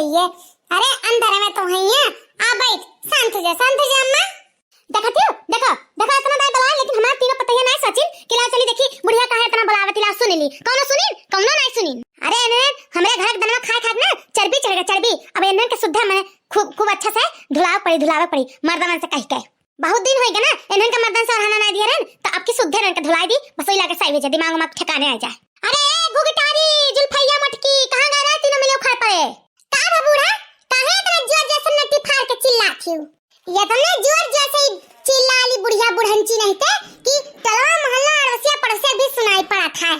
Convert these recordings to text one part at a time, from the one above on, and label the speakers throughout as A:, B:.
A: गई है। अरे अंदर में तो है ये। आ बैठ, शांत हो जा अम्मा। देखती हो, देखो देखो इतना दाई बुलाए, लेकिन हमार तीनों पता है ना सचिन कि ला चली देखी बुढ़िया काहे इतना बुलावत ला सुनीली। कौनो नहीं सुनी। अरे ने हमरे घर बनवा खाए ना चर्बी चढ़ेगा चर्बी। अब इन्हन के सुद्धा मैं खूब अच्छा से धुलाव पड़ी मर्दन से कह के। बहुत दिन होई गए ना इन्हन के मर्दन से रहना नहीं दिया रे, तो अब की सुद्धे रन के धुलाई दी बस वही लाके सही भेज दिमाग में ठिकाने आ जाए। अरे गुगटारी जुल्फैया मटकी कहां गए रे तीनों मिले उखाड़ पड़े। का बा बूढ़ा काहे इतना जोर जैसे नट्टी फाड़ के चिल्लाती हो। ये तो ना जोर जैसे चिल्लाली बुढ़िया बुढ़ंची नहीं थे कि चलो मोहल्ला अड़ोसिया पड़ोसिया भी सुनाई पड़ा था।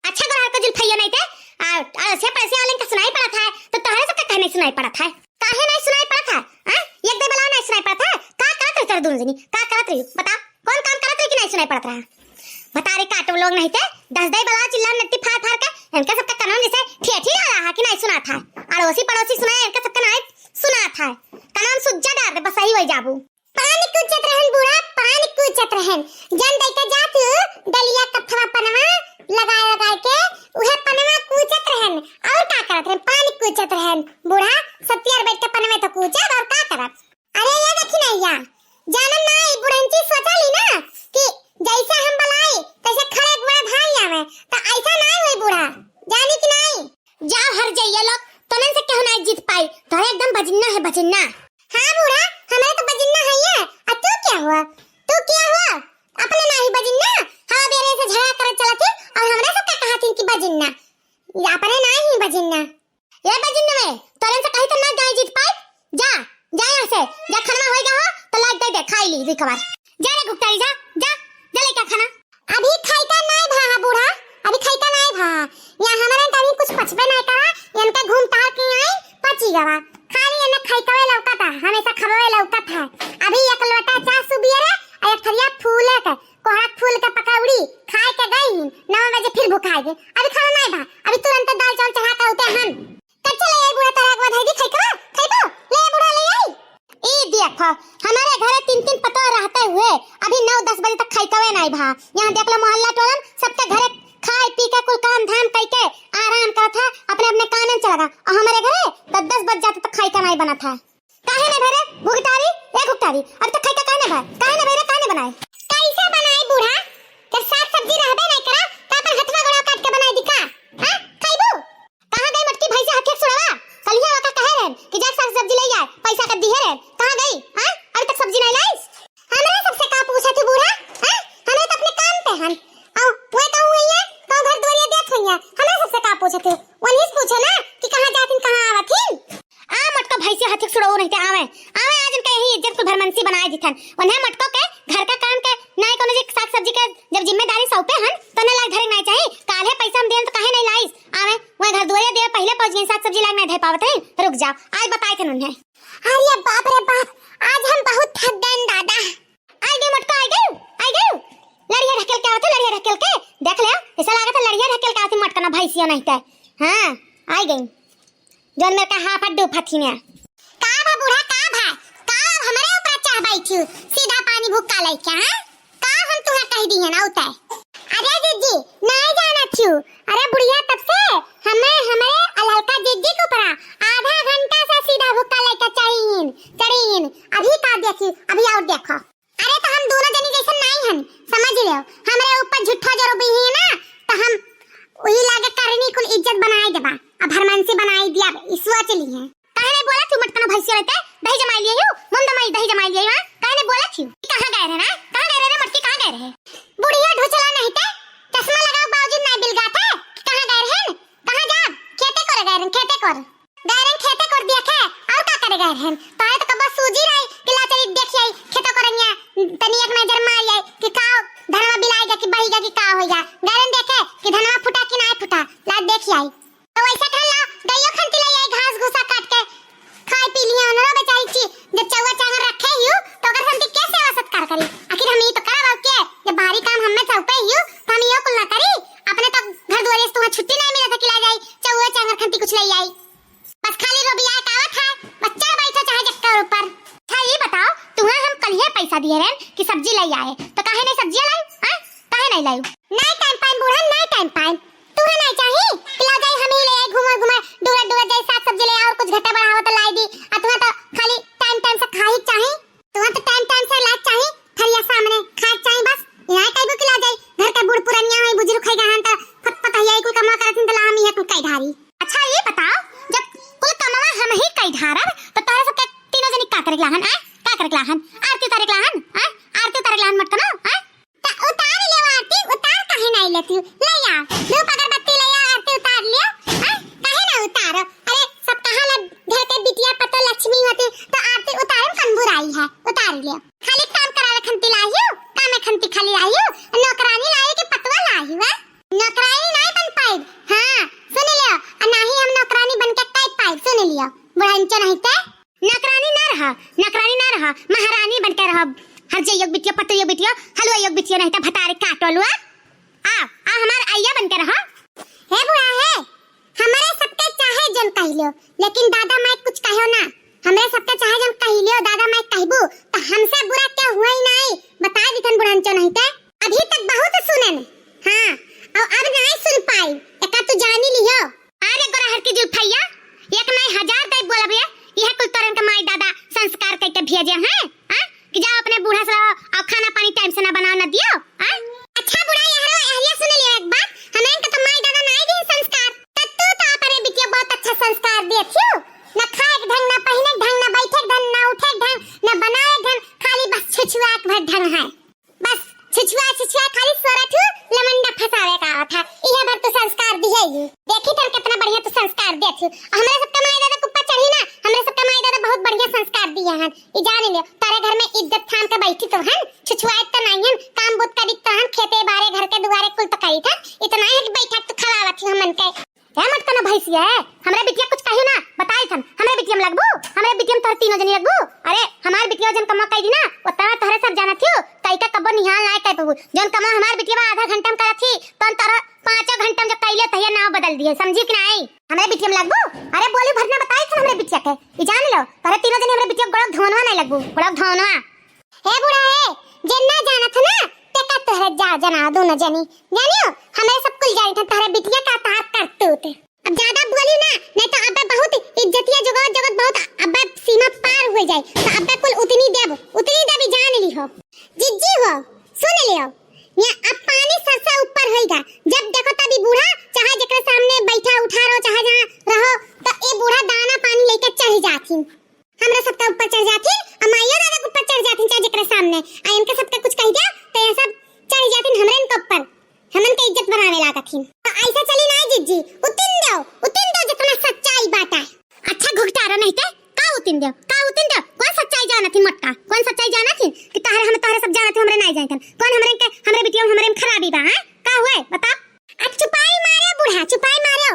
A: अच्छा करा का जुल्फैया नहीं थे अड़ोसिया पड़ोसिया वाले का सुनाई पड़ा था, तो तोहरे सबका कहने सुनाई पड़ा था। काहे नहीं सुनाई पड़ा था? हां एक दे बला नहीं सुनाई पड़ा था। का करत रही दोनों जनी का करत रही बता, कौन काम करत रही कि नहीं सुनाई पड़त रहा? बता रे काटो लोग नहीं थे 10 दई बला चिल्ला नट्टी फाड़ के इनका सबका कानून जैसे ठेठी आ रहा कि नहीं सुना था। अड़ोसी पड़ोसी सुनाए इनका सबका नहीं सुना था। कानून सुज्जा डाल दे बस सही होई जाबू। पानी कुचत रहन बूढ़ा, पानी कुचत रहन। जन दई का जात डलिया कथवा पनवा लगा के उहे पनवा कुचत रहन और का करत रहन पानी कुचत रहन। बूढ़ा सत्यार बैठ के पनवे तो कुचत और का करत। अरे ये देखी नहीं या जानन नहीं बुढ़ंची सोचली ना कि जैसे हम बलाई तैसे खड़े गुआ भाई आवे, तो ऐसा नहीं होई बूढ़ा जानी कि नहीं। जाओ हर जाइए लोग तोलन से क्यों नहीं जीत पाई, तो एकदम बजिन्ना है बजिन्ना। हां बूढ़ा हमें तो बजिन्ना है ये। अब तू क्या हुआ अपने नहीं बजिन्ना हवा बेरे से झगड़ा कर चलती और हमरे से कहा थी कि बजिन्ना या अपने नहीं बजिन्ना। ये बजिन्ना में तोलन से कहीं तो ना गाय जीत पाई। जा यहां से जा खाना होएगा हो तो लाग दे खाई ली रिकवर। जा रे गुप्तारी जा लेके खाना। अभी खाइता नहीं भा बूढ़ा, अभी खाइता नहीं भा। यहां हमारे तभी कुछ पचबे नहीं करा इनका घूमता के आई पची गवा खाली इन्हें खाइतवे लौका था हमेशा खबवे लौका था। अभी एक लोटा चा सुबियरे और एक थरिया फूले के कोहरा फूल के पकौड़ी खाए के गई 9 बजे फिर भूखाएगी। अभी खाना नहीं भा, अभी तुरंत दाल चावल चढ़ा के उते हन कच्चे ले आई बूढ़ा तरह के बाद है खाइबो ले बूढ़ा ले आई। ई देखो हमारे घरे 3 पता रहते हुए अभी 9-10 बजे तक खाइतवे नहीं भा। यहां देख लो मोहल्ला टोलन सबके घरे खाए पी के कुल काम धाम करके आराम करत था अपने कानन चला गया और हमारे घरे 10 बज जाते तक खाई का नहीं बना था। काहे ने भरे भुगतारी अब तक खाई का काहे ने बनाए कैसे बनाए बूढ़ा के साग सब्जी रहबे नहीं करा त अपन हथवा गोड़ा काट के बनाई दिखा। हां खाइबू कहां गई मटकी भाई से हाथ सुड़ावा कलिया का कहे रहन कि जा साग सब्जी ले आए पैसा का दिए रहन कहां गई। हां अभी तक सब्जी नहीं लाई। हमरा सबसे का पूछा थी बूढ़ा। हां हमें तो अपने काम पे हन औ वो कहूं है तो घर द्वारिया देख होइया हमरा सबसे का पूछे थे वही पूछे ना कि कहां जातिन कहां आवथिन। आ मटका भाई से हाथ सुड़ाओ नहीं आवे आज इनका यही इज्जत को भरमंसी बनाए दिथन उन्हें मटको के घर का काम के नहीं कोनो जी साग सब्जी के जब जिम्मेदारी सौंपे हन तो न लाग धरे नहीं चाहिए। काले पैसा हम देन तो काहे नहीं लाइस आवे वो घर द्वारिया दे पहले पहुंच गए साग सब्जी लाग नहीं धे पावत है तो रुक जाओ आज बताए थे उन्हें। अरे बाप रे बाप आज हम बहुत थक गए दादा। आई गई मटका आई गई लड़िया ढकेल के आवत लड़िया ढकेल के देख ले ऐसा लागत है लड़िया ढकेल के आवत मटका ना भाई सियो नहीं थे। हां आई गई जोन मेरे का हाफ अड्डू फथीने का बा बूढ़ा का हमारे ऊपर चाह बैठी सीधा पानी भूखा लेके। हां का हम तुम्हें कह दिए ना उते। अरे जीजी नहीं जाना क्यों। अरे बुढ़िया तब से हमें अलहका जीजी को पड़ा आधा घंटा से सीधा भूखा लेके चढ़ीन अभी का देखी अभी और देखो। अरे तो हम दोनों जनी जैसे नहीं हन समझ लियो हमरे ऊपर झूठा जरो भी है ना तो हम वही लागे करनी कुल इज्जत बनाए देबा अब हरमंसी बनाई दिया ईश्वर चली है। काहे ने बोला क्यों मटकना भैंसी रहते दही जमाई लिए हो मन दमाई दही जमाई लिए। हां काहे ने बोला क्यों कहां गए रहे ना कहां गए रहे मटकी कहां गए रहे बुढ़िया ढोचला नहीं थे चश्मा लगाओ बावजूद नहीं बिल गाते कहां गए रहे कहां जा खेते कर गए रहे खेते कर दिया खे और का करे गए रहे ताए तो कब सूजी रही कि ला चली देखिए खेतो करनिया तनी एक नजर मार जाए कि का धनवा बिलाएगा कि बहीगा कि का होइगा गरन देखे कि धनवा फुटा कि नहीं फुटा ला देखिए आई तो वैसे कर ला गइयो खंती ले आई घास घुसा काट के खाए पी लिया उनरो बेचारी ची जब चौवा चांगर रखे हियो तो अगर हम कैसे सत्कार करी आखिर हम ये तो करा के जब बाहरी काम हमें चौपे हियो तो हम यो कुल ना करी अपने तो घर द्वारे से तुम्हें छुट्टी नहीं मिला था कि ला जाई चौवा चांगर खंती कुछ ले आई बस खाली रोबिया कावत है बच्चा बैठा चाहे जक्का ऊपर। अच्छा ये बताओ तुम्हें हम कल ही पैसा दिए रहे कि सब्जी ले आए तो काहे नहीं सब्जी लाई। हां काहे नहीं लाई नहीं टाइम पाइन बूढ़ा नहीं टाइम पाइन तुम्हें नहीं चाहिए कि ला जाए हम ही ले आए घुमा डूरा जाए साग सब्जी ले और कुछ घटा बढ़ा माई ढारर तो तारे सब तीनों जनी का करे लाहन का करे लाहन आरती उतारे लाहन आरती उतारे लाहन मत करो ता उतार ले आरती उतार काहे नहीं लेती ले आ धूप अगरबत्ती ले आ आरती उतार लियो काहे ना उतारो अरे सब कहां ला घर के बिटिया पतो लक्ष्मी होती तो आरती उतारे कौन बुराई है उतार लियो खाली काम करावे खंती लाहियो काम खंती खाली लाहियो नौकरानी लाई के पतवा लाही वा नौकरानी नहीं बन पाई हां सुन लियो नहीं हम नौकरानी बन के काई पाई सुन लियो बुढ़ांचो नहीं ते नौकरानी ना रहा महारानी बन के रह हर जे योग बिटिया पतो योग बिटिया हलवा योग बिटिया नहीं त भतारे काटलुआ आ हमार आइया बन के रह हे बुढ़ा है हमारे सबके चाहे जन कहिलो लेकिन दादा माई कुछ कहियो ना हमरे सबके चाहे जन कहिलो दादा माई कहबू तो हमसे बुरा क्या हुआ ही नहीं बता दिथन बुढ़ांचो नहीं ते अभी तक बहुत सुनन हां और अब नहीं सुन पाई एका तू जानी लियो अरे गोरा हर की जुल्फैया एक नहीं हजार दे बोलबे यह कुल तरन के माई दादा संस्कार करके भेजे हैं कि जाओ अपने बूढ़ा से और खाना पानी टाइम से ना बनाओ ना दियो अच्छा बुढ़ा यारो एहलिया सुन लियो एक बात हमें के तो माई दादा नहीं दी संस्कार तू तो अपने बिटिया बहुत अच्छा संस्कार देथियो ना खाए के ढंग ना पहने के ढंग ना बैठे के ढंग ना उठे के ढंग ना बनाए के ढंग खाली बस छुछुआ के भर ढंग है बस छुछुआ खाली सोरठू लमंडा फसावे का था इहे भर तो संस्कार दिए देखी तन कितना बढ़िया तो संस्कार देथियो हमरे सबके माई दादा कुप्पा चढ़ी ना हमरे सबके माई दादा बहुत बढ़िया संस्कार दिए हैं ई जान लियो तारे घर में इज्जत थाम के बैठी तो हैं छुछुआए तो नहीं हैं काम बुत करी तो हैं खेते बारे घर के दुआरे कुल तो करी था इतना है कि बैठा तो खवावत थी हमन के क्या मत करना भैंसिया है हमरे बिटिया कुछ कहियो ना बताई थन हमरे बिटिया में लगबू हमरे बिटिया में तोर तीनों जनी लगबू अरे हमार बिटिया जन कमा कई दी ना उतना तोरे सब जाना थियो कई का कबो निहाल ना कई पबू जन कमा हमार बिटिया आधा घंटा में करत थी तन तोरा 5 घंटा में जो कइले तहिया नाव बदल दिए समझी कि नहीं हमरे बिटिया में लगबू अरे बोली भरना बताई थन हमरे बिटिया के ई जान लो तोरे तीनों जनी हमरे बिटिया गोड़क धोनवा नहीं लगबू गोड़क धोनवा हे बुढ़ा है जन्ना जाना था ना टेका तोरे जा जना दोनों जनी जानियो हमें सब कुल जानी था तोरे बिटिया का तार करते होते अब ज्यादा बोली ना नहीं तो अब्बा बहुत इज्जतिया जगत बहुत अब्बा सीमा पार हो जाए तो अब्बा कुल उतनी देबी जान ली हो जिज्जी हो सुन लियो ये अब पानी सर से ऊपर होएगा जब देखो तभी बूढ़ा चाहे जेकरे सामने बैठा उठा रहो चाहे जहां रहो तो ए बूढ़ा दाना पानी लेकर चढ़ जाथिन हमरा सबका ऊपर चढ़ जाथिन अमाइया दादा के ऊपर चढ़ जाथिन चाहे जेकरे सामने आ इनके सबका कुछ कह दिया तो ये सब चढ़ जाथिन हमरे के ऊपर हमन के इज्जत बनावे लागथिन तो ऐसा चली ना जिज्जी उतिन दो जितना सच्चाई बात है अच्छा घुघटारा नहीं ते का उतिन दो कौन सच्चाई जाना थी मटका कौन सच्चाई जाना थी कि तारे सब जाना थे हमरे नहीं जाए कौन हमरे बिटिया हमरे में खराबी बा हैं का हुए बता अब चुपाई मारे बूढ़ा चुपाई मारो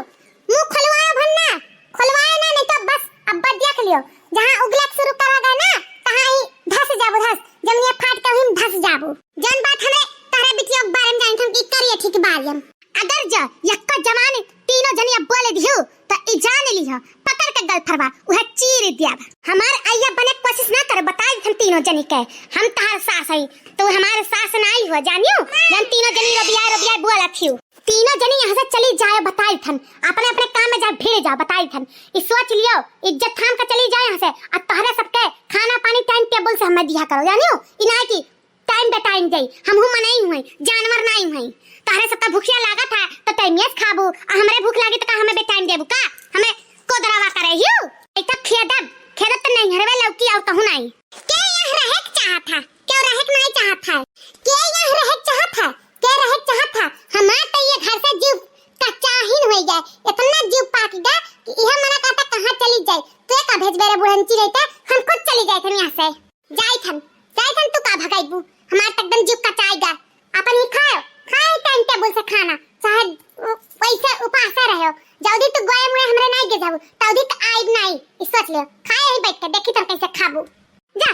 A: मुंह खोलवाओ भन्ना खोलवाओ ना नहीं तो बस अब देख लियो जहां उगलक शुरू करोगे ना तहां ही धस जाबो जमनिया फाट के हम धस जाबो जन बात हमरे तारे बिटिया के बारे में जान हम की करिए ठीक बारियम अगर जा यक्का जमाने तीनों जनिया बोले दियो तो ई जान लियो पकड़ के गल फरवा उहे चीर दिया हमार आइया बने कोशिश ना कर बताई हम तीनों जनी के हम तहार सास हई तो हमारे सास नहीं हो जानियो जन तीनों जनी रबिया बोला थियो तीनों जनी यहां से चली जाए बताई थन अपने अपने काम में जा भीड़ जा बताई थन ई सोच लियो इज्जत थाम के चली जाए यहां से और तहरे सबके खाना पानी टाइम टेबल से हमें दिया करो जानियो ई ना की टाइम पे टाइम दे हम हुम नहीं हुई जानवर नहीं हुई तारे सबका भूखिया लागत है तो टाइमियस खाबू आ हमरे भूख लागी तो का हमें बे टाइम देबू का हमें को दरावा करे हियो इतना खेदत तो नहीं हरवे लौकी और कहू नहीं के यहां रहे चाहत है क्यों रहे नहीं चाहत है के यहां रहे चाहत है के रहे चाहत है हमार तो ये घर से जीव कच्चा ही हो जाए इतना जीव पाक गया कि यह मना कहता कहां चली जाए तो का भेज बेरे बुढ़ंची रहता हम खुद चली जाए थे यहां से जाई थन तू का भगाईबू हमार तक दम जीव कचाएगा अपन ही खाओ टाइम टेबल से खाना चाहे वैसे उपास रहो जल्दी तू गोए मुए हमरे नहीं के जाबू तौदी त आइब नहीं ई सोच ले खाए ही बैठ के देखी तन कैसे खाबू जा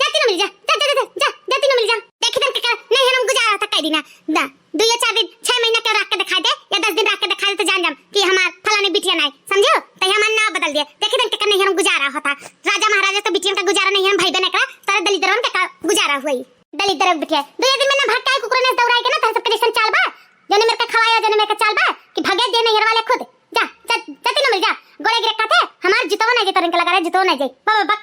A: तीनों मिल जा तीनों मिल जा देखी तन के नहीं हम गुजारा था कई दिना दा 2 या 4 दिन 6 महीना के रख के दिखा दे या 10 दिन रख के दिखा दे तो जान जाम कि हमार फलाने बिटिया नहीं समझो तो हम ना बदल दे देखी तन के नहीं हम गुजारा होता राजा महाराजा तो बिटिया का गुजारा नहीं हम भाई बहन का तारे दलितरन का गुजारा हुई दलितर बिटिया 2 दिन में ना भटकाए कुकुर ने दौड़ाए के ना तारे सब कंडीशन चाल बा जने मेरे का खवाया जने मेरे का चाल बा कि भगे दे नहीं वाले खुद जा तीनों मिल जा गोले गिरे का थे हमार जितवा नहीं जे तरन के लगा रहे जितवा नहीं जे बाबा